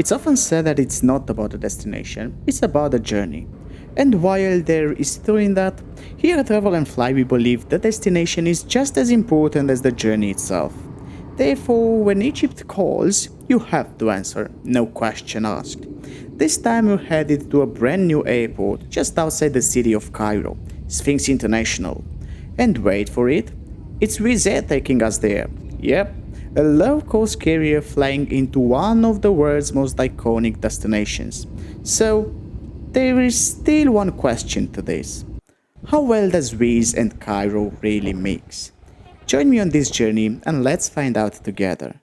It's often said that it's not about the destination, it's about the journey. And while there is truth in that, here at Travel and Fly we believe the destination is just as important as the journey itself. Therefore, when Egypt calls, you have to answer, no question asked. This time we're headed to a brand new airport just outside the city of Cairo, Sphinx International. And wait for it, it's Wizz Air taking us there. Yep, a low-cost carrier flying into one of the world's most iconic destinations. So, there is still one question to this. How well does Wizz and Cairo really mix? Join me on this journey and let's find out together.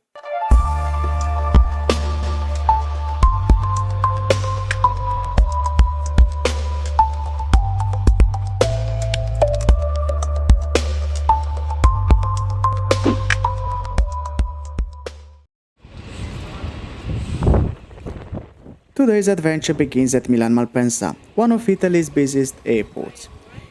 Today's adventure begins at Milan Malpensa, one of Italy's busiest airports.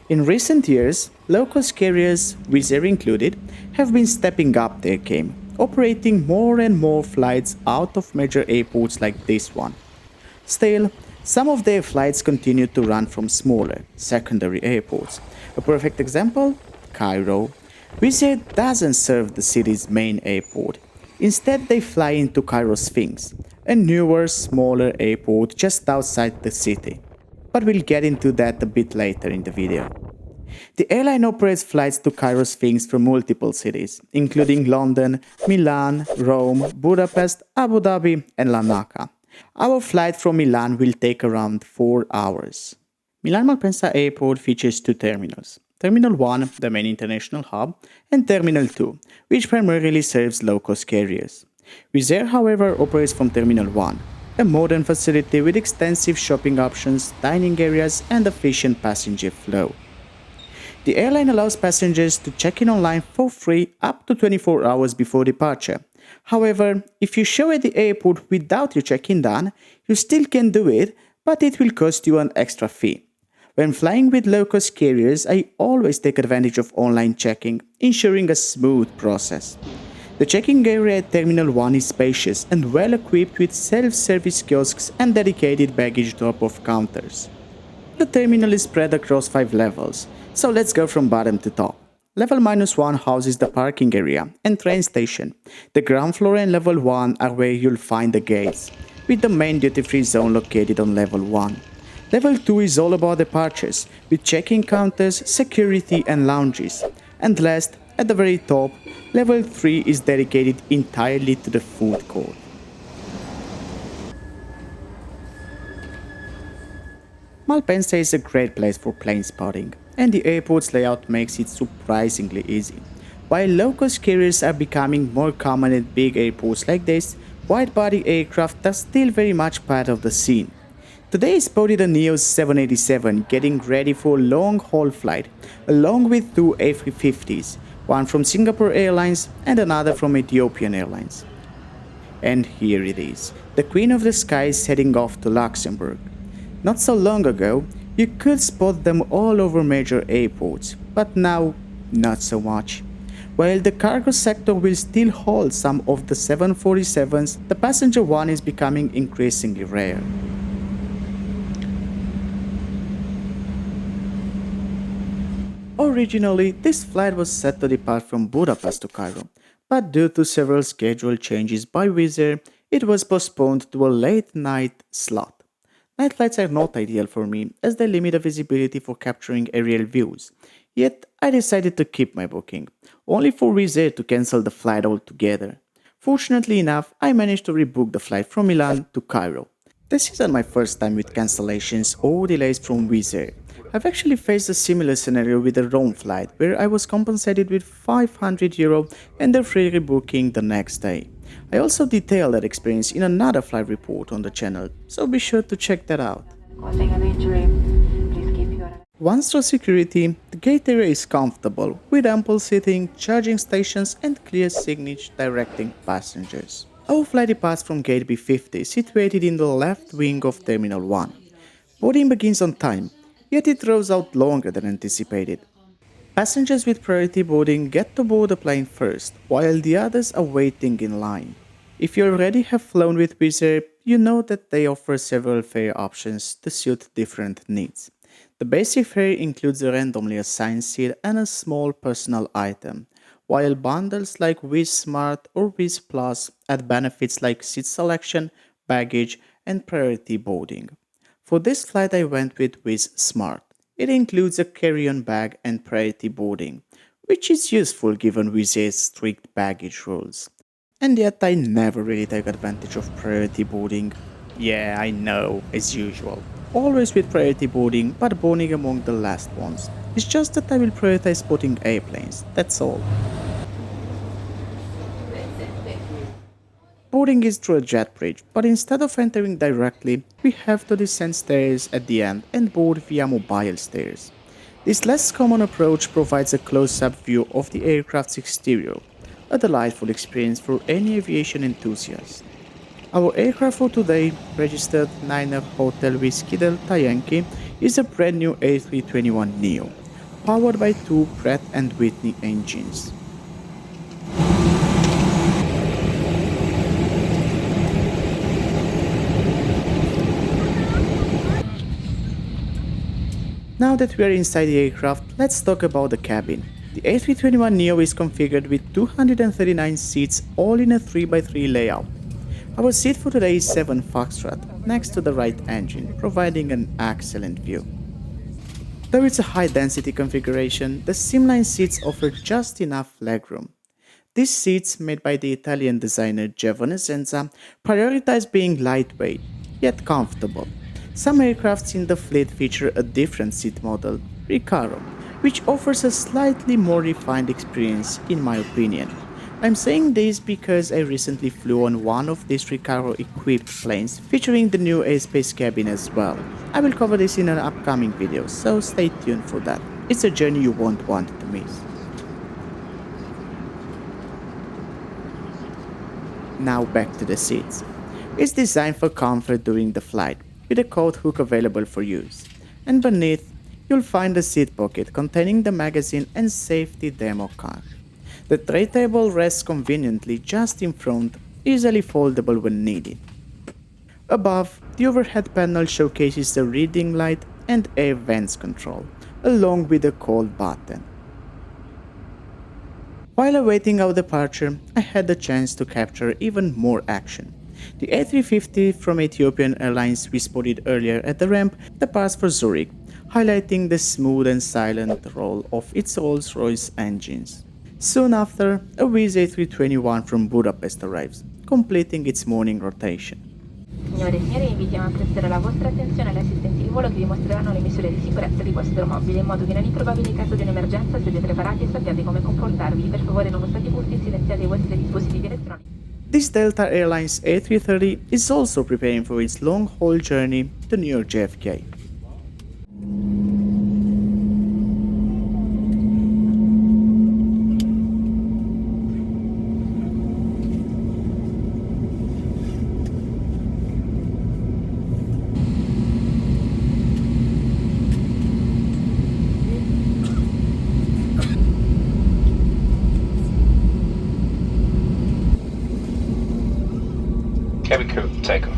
In recent years, low-cost carriers, Wizz Air included, have been stepping up their game, operating more and more flights out of major airports like this one. Still, some of their flights continue to run from smaller, secondary airports. A perfect example? Cairo. Wizz Air doesn't serve the city's main airport. Instead, they fly into Cairo Sphinx, a newer, smaller airport just outside the city. But we'll get into that a bit later in the video. The airline operates flights to Cairo Sphinx from multiple cities, including London, Milan, Rome, Budapest, Abu Dhabi, and Larnaca. Our flight from Milan will take around 4 hours. Milan Malpensa Airport features two terminals. Terminal 1, the main international hub, and Terminal 2, which primarily serves low-cost carriers. Wizz Air, however, operates from Terminal 1, a modern facility with extensive shopping options, dining areas, and efficient passenger flow. The airline allows passengers to check in online for free up to 24 hours before departure. However, if you show at the airport without your check-in done, you still can do it, but it will cost you an extra fee. When flying with low-cost carriers, I always take advantage of online checking, ensuring a smooth process. The check-in area at Terminal 1 is spacious and well equipped with self-service kiosks and dedicated baggage drop-off counters. The terminal is spread across 5 levels, so let's go from bottom to top. Level -1 houses the parking area and train station. The ground floor and level 1 are where you'll find the gates, with the main duty-free zone located on level 1. Level 2 is all about departures, with check-in counters, security and lounges. And last, at the very top, level 3 is dedicated entirely to the food court. Malpensa is a great place for plane spotting, and the airport's layout makes it surprisingly easy. While low-cost carriers are becoming more common at big airports like this, wide-body aircraft are still very much part of the scene. Today I spotted a Neo 787 getting ready for a long-haul flight, along with two A350s, one from Singapore Airlines and another from Ethiopian Airlines. And here it is, the Queen of the Skies heading off to Luxembourg. Not so long ago, you could spot them all over major airports, but now, not so much. While the cargo sector will still hold some of the 747s, the passenger one is becoming increasingly rare. Originally, this flight was set to depart from Budapest to Cairo, but due to several schedule changes by Wizz Air, it was postponed to a late-night slot. Night flights are not ideal for me, as they limit the visibility for capturing aerial views, yet I decided to keep my booking, only for Wizz Air to cancel the flight altogether. Fortunately enough, I managed to rebook the flight from Milan to Cairo. This isn't my first time with cancellations or delays from Wizz Air. I've actually faced a similar scenario with a Rome flight, where I was compensated with €500 and the free rebooking the next day. I also detailed that experience in another flight report on the channel, so be sure to check that out. Once through security, the gate area is comfortable, with ample seating, charging stations and clear signage directing passengers. Our flight departs from gate B50, situated in the left wing of Terminal 1. Boarding begins on time, yet it draws out longer than anticipated. Passengers with priority boarding get to board the plane first, while the others are waiting in line. If you already have flown with Wizz Air, you know that they offer several fare options to suit different needs. The basic fare includes a randomly assigned seat and a small personal item, while bundles like Wizz Smart or Wizz Plus add benefits like seat selection, baggage, and priority boarding. For this flight, I went with Wizz Smart. It includes a carry-on bag and priority boarding, which is useful given Wizz Air's strict baggage rules. And yet I never really take advantage of priority boarding. Yeah, I know, as usual. Always with priority boarding, but boarding among the last ones. It's just that I will prioritize spotting airplanes, that's all. Boarding is through a jet bridge, but instead of entering directly, we have to descend stairs at the end and board via mobile stairs. This less common approach provides a close-up view of the aircraft's exterior, a delightful experience for any aviation enthusiast. Our aircraft for today, registered Niner Hotel Whiskey Delta Yankee, is a brand new A321neo, powered by two Pratt& and Whitney engines. Now that we are inside the aircraft, let's talk about the cabin. The A321neo is configured with 239 seats, all in a 3x3 layout. Our seat for today is 7 Foxtrot, next to the right engine, providing an excellent view. Though it's a high-density configuration, the Simline seats offer just enough legroom. These seats, made by the Italian designer Giovanni Senza, prioritize being lightweight, yet comfortable. Some aircrafts in the fleet feature a different seat model, Recaro, which offers a slightly more refined experience in my opinion. I'm saying this because I recently flew on one of these Recaro-equipped planes featuring the new airspace cabin as well. I will cover this in an upcoming video, so stay tuned for that. It's a journey you won't want to miss. Now back to the seats. It's designed for comfort during the flight, with a coat hook available for use. And beneath, you'll find a seat pocket containing the magazine and safety demo card. The tray table rests conveniently just in front, easily foldable when needed. Above, the overhead panel showcases the reading light and air vents control, along with a call button. While awaiting our departure, I had the chance to capture even more action. The A350 from Ethiopian Airlines we spotted earlier at the ramp departs for Zurich, highlighting the smooth and silent roll of its Rolls-Royce engines. Soon after, a Wizz A321 from Budapest arrives, completing its morning rotation. Signore e signori, invitiamo a prestare la vostra attenzione alle assistenti di volo che vi mostreranno le misure di sicurezza di vostro mobile, in modo che in ogni probabile caso di un'emergenza siete preparati e sappiate come comportarvi. Per favore, nonostante i pulsi, silenziate i vostri dispositivi elettronici. This Delta Airlines A330 is also preparing for its long-haul journey to New York JFK. Cabin crew, takeoff.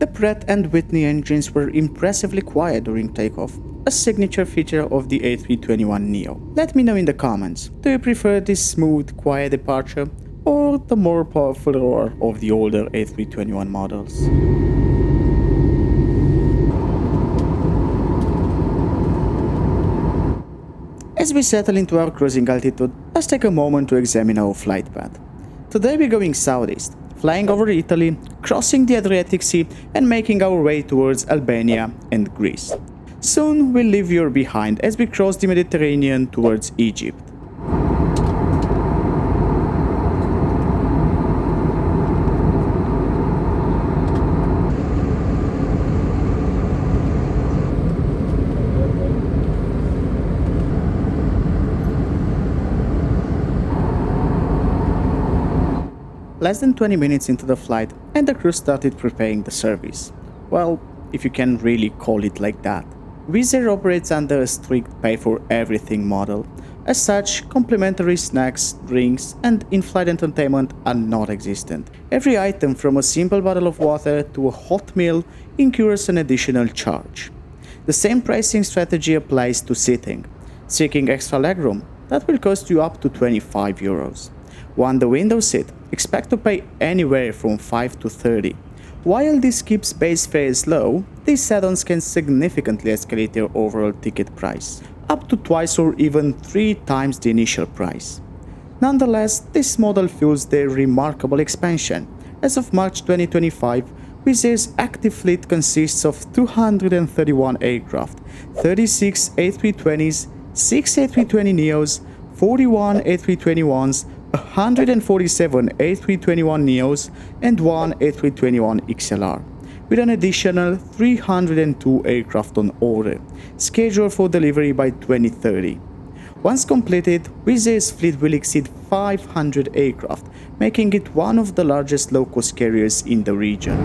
The Pratt & Whitney engines were impressively quiet during takeoff, a signature feature of the A321neo. Let me know in the comments, do you prefer this smooth, quiet departure or the more powerful roar of the older A321 models? As we settle into our cruising altitude, let's take a moment to examine our flight path. Today we're going southeast, flying over Italy, crossing the Adriatic Sea and making our way towards Albania and Greece. Soon we'll leave Europe behind as we cross the Mediterranean towards Egypt. Less than 20 minutes into the flight, and the crew started preparing the service. Well, if you can really call it like that. Wizz Air operates under a strict pay-for-everything model. As such, complimentary snacks, drinks, and in-flight entertainment are not existent. Every item from a simple bottle of water to a hot meal incurs an additional charge. The same pricing strategy applies to seating. Seeking extra legroom, that will cost you up to 25 euros. Want the window seat? Expect to pay anywhere from 5 to 30. While this keeps base fares low, these add-ons can significantly escalate your overall ticket price, up to twice or even 3 times the initial price. Nonetheless, this model fuels their remarkable expansion. As of March 2025, Wizz Air's active fleet consists of 231 aircraft, 36 A320s, 6 A320neos, 41 A321s, 147 A321neos and 1 A321XLR, with an additional 302 aircraft on order, scheduled for delivery by 2030. Once completed, Wizz Air's fleet will exceed 500 aircraft, making it one of the largest low-cost carriers in the region.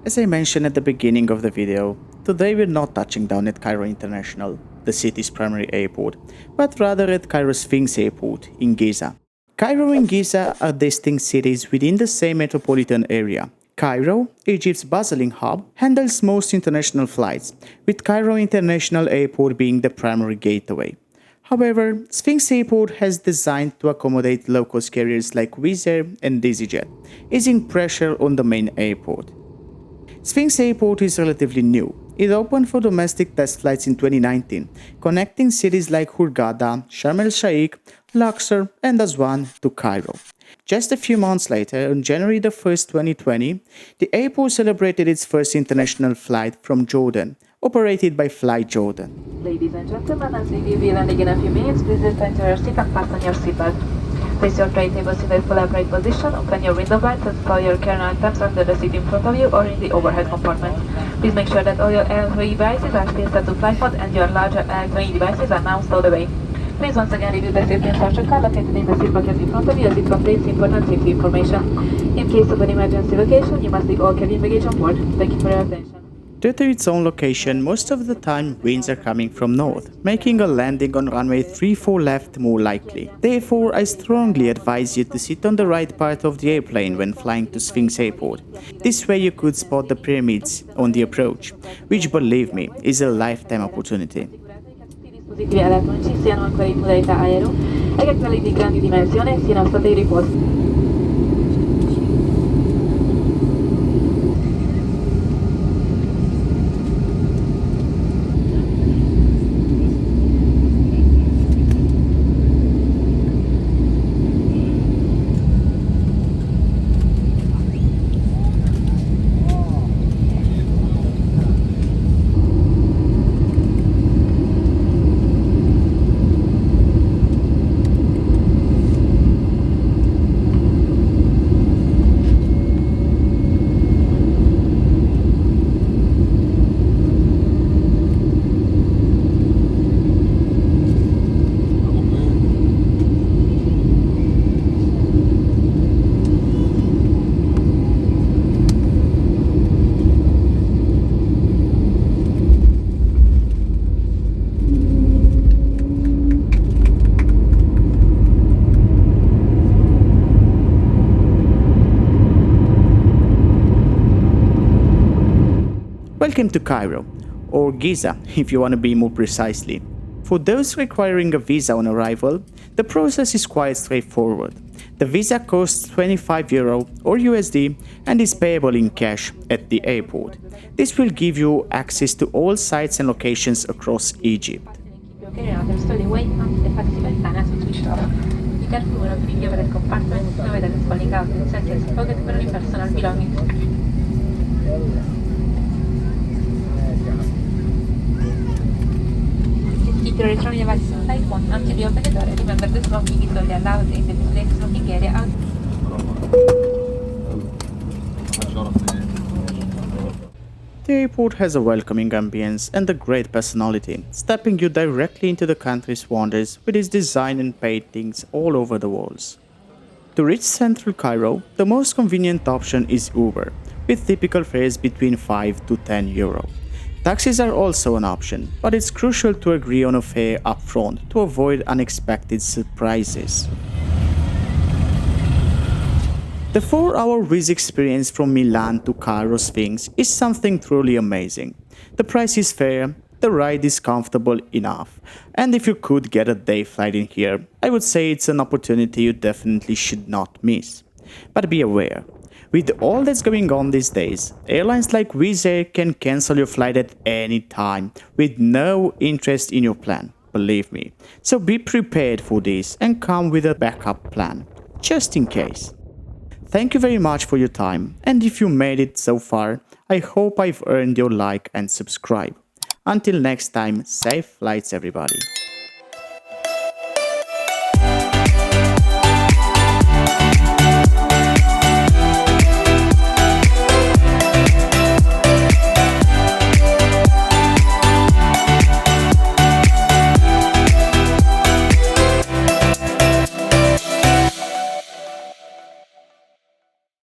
As I mentioned at the beginning of the video, today we're not touching down at Cairo International, the city's primary airport, but rather at Cairo Sphinx Airport in Giza. Cairo and Giza are distinct cities within the same metropolitan area. Cairo, Egypt's bustling hub, handles most international flights, with Cairo International Airport being the primary gateway. However, Sphinx Airport has designed to accommodate low-cost carriers like Wizz Air and EasyJet, easing pressure on the main airport. Sphinx Airport is relatively new. It opened for domestic test flights in 2019, connecting cities like Hurghada, Sharm el-Sheikh, Luxor, and Aswan to Cairo. Just a few months later, on January 1, 2020, the airport celebrated its first international flight from Jordan, operated by Fly Jordan. Ladies and gentlemen, as we will landing in a few minutes, please return to your seat and fasten your seatbelt. Place your tray tables in their full upright position, open your window blinds and store your carry-on items under the seat in front of you or in the overhead compartment. Please make sure that all your electronic devices are still set to flight mode and your larger electronic devices are now stowed away. Please once again review the safety instruction card located in the seat pocket in front of you as it contains important safety information. In case of an emergency location, you must leave all cabin baggage on board. Thank you for your attention. Due to its own location, most of the time winds are coming from north, making a landing on runway 34 left more likely. Therefore, I strongly advise you to sit on the right part of the airplane when flying to Sphinx Airport. This way you could spot the pyramids on the approach, which, believe me, is a lifetime opportunity. Dispositivi elettronici siano ancora in modalità aereo e che quelli di grandi dimensioni siano stati riposti. Welcome to Cairo, or Giza if you want to be more precisely. For those requiring a visa on arrival, the process is quite straightforward. The visa costs €25 or USD and is payable in cash at the airport. This will give you access to all sites and locations across Egypt. Keep your electronic devices on site phone until you open the door. Remember the smoking is only allowed in the designated smoking area out. The airport has a welcoming ambience and a great personality, stepping you directly into the country's wonders with its design and paintings all over the walls. To reach central Cairo, the most convenient option is Uber, with typical fares between €5 to €10. Taxis are also an option, but it's crucial to agree on a fare upfront to avoid unexpected surprises. The 4-hour Wizz experience from Milan to Cairo Sphinx is something truly amazing. The price is fair, the ride is comfortable enough, and if you could get a day flight in here, I would say it's an opportunity you definitely should not miss. But be aware, with all that's going on these days, airlines like Wizz Air can cancel your flight at any time with no interest in your plan, believe me. So be prepared for this and come with a backup plan, just in case. Thank you very much for your time, and if you made it so far, I hope I've earned your like and subscribe. Until next time, safe flights everybody.